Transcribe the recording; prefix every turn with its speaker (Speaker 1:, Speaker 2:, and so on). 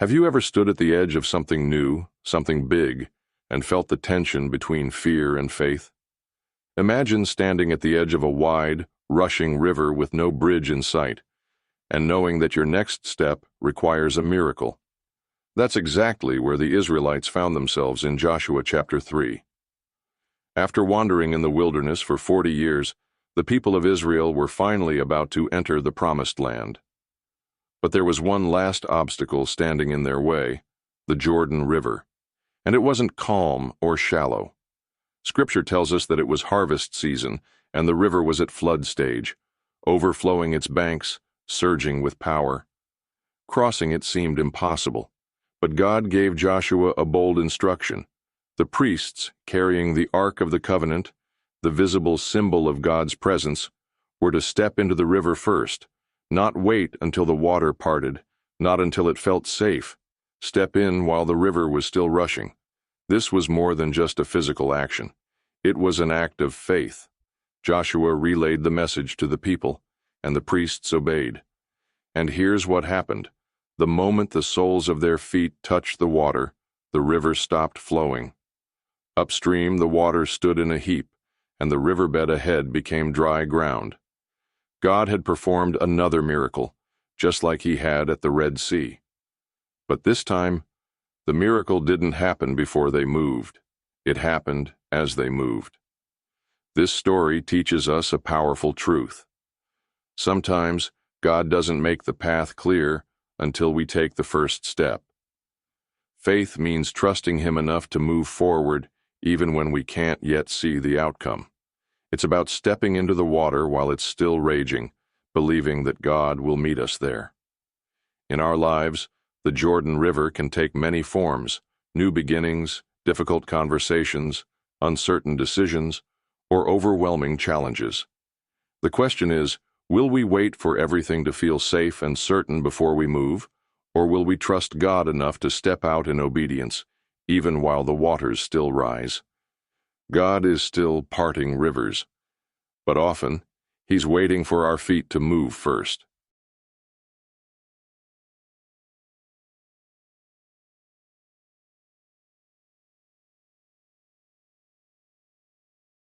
Speaker 1: Have you ever stood at the edge of something new, something big, and felt the tension between fear and faith? Imagine standing at the edge of a wide, rushing river with no bridge in sight, and knowing that your next step requires a miracle. That's exactly where the Israelites found themselves in Joshua chapter 3. After wandering in the wilderness for 40 years, the people of Israel were finally about to enter the Promised Land. But there was one last obstacle standing in their way, the Jordan River, and it wasn't calm or shallow. Scripture tells us that it was harvest season, and the river was at flood stage, overflowing its banks, surging with power. Crossing it seemed impossible, but God gave Joshua a bold instruction. The priests, carrying the Ark of the Covenant, the visible symbol of God's presence, were to step into the river first, not wait until the water parted, not until it felt safe. Step in while the river was still rushing. This was more than just a physical action. It was an act of faith. Joshua relayed the message to the people, and the priests obeyed. And here's what happened. The moment the soles of their feet touched the water, the river stopped flowing. Upstream, the water stood in a heap, and the riverbed ahead became dry ground. God had performed another miracle, just like he had at the Red Sea. But this time, the miracle didn't happen before they moved. It happened as they moved. This story teaches us a powerful truth. Sometimes, God doesn't make the path clear until we take the first step. Faith means trusting him enough to move forward even when we can't yet see the outcome. It's about stepping into the water while it's still raging, believing that God will meet us there. In our lives, the Jordan River can take many forms: new beginnings, difficult conversations, uncertain decisions, or overwhelming challenges. The question is, will we wait for everything to feel safe and certain before we move, or will we trust God enough to step out in obedience, even while the waters still rise? God is still parting rivers, but often, he's waiting for our feet to move first.